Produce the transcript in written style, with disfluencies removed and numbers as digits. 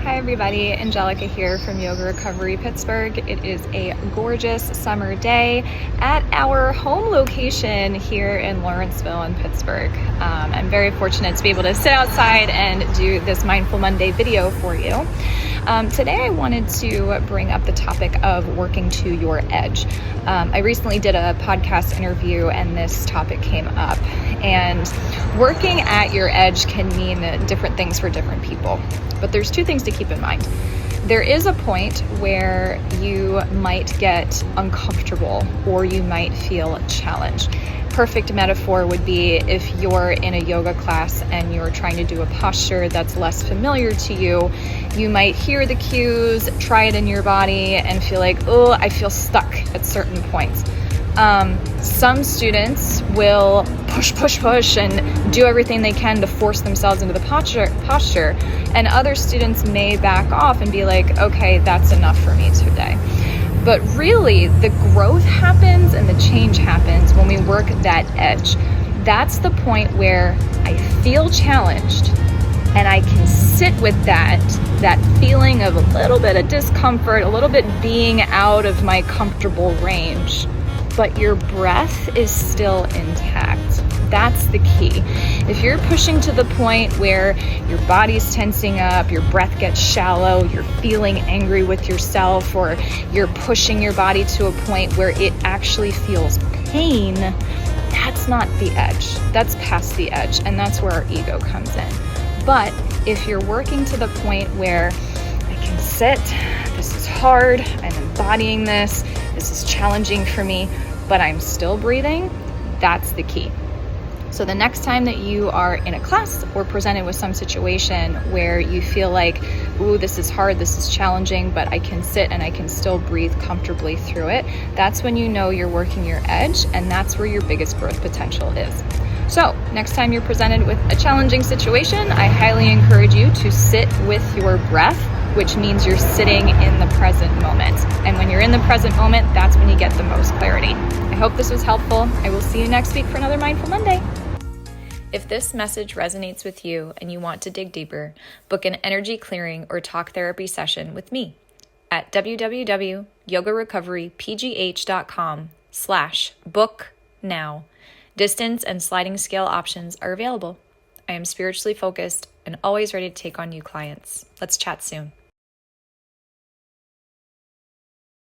Hi everybody, Angelica here from Recovery Pittsburgh. It is a gorgeous summer day at our home location here in Lawrenceville in Pittsburgh. I'm very fortunate to be able to sit outside and do this Mindful Monday video for you. Today I wanted to bring up the topic of working to your edge. I recently did a podcast interview and this topic came up, and working at your edge can mean different things for different people. But there's two things to keep in mind. There is a point where you might get uncomfortable or you might feel challenged. Perfect metaphor would be if you're in a yoga class and you're trying to do a posture that's less familiar to you. You might hear the cues, try it in your body, and feel like, oh, I feel stuck at certain points. Some students will push and do everything they can to force themselves into the posture, and other students may back off and be like, okay, that's enough for me today. But really, the growth happens and the change happens when we work that edge. That's the point where I feel challenged and I can sit with that feeling of a little bit of discomfort, a little bit being out of my comfortable range, but your breath is still intact. That's the key. If you're pushing to the point where your body's tensing up, your breath gets shallow, you're feeling angry with yourself, or you're pushing your body to a point where it actually feels pain, that's not the edge. That's past the edge, and that's where our ego comes in. But if you're working to the point where I can sit, this is hard, I'm embodying this is challenging for me, but I'm still breathing, that's the key. So the next time that you are in a class or presented with some situation where you feel like, ooh, this is hard, this is challenging, but I can sit and I can still breathe comfortably through it, that's when you know you're working your edge, and that's where your biggest growth potential is. So next time you're presented with a challenging situation, I highly encourage you to sit with your breath, which means you're sitting in the present moment. And when you're in the present moment, that's when you get the most clarity. I hope this was helpful. I will see you next week for another Mindful Monday. If this message resonates with you and you want to dig deeper, book an energy clearing or talk therapy session with me at www.yogarecoverypgh.com/book now. Distance and sliding scale options are available. I am spiritually focused and always ready to take on new clients. Let's chat soon.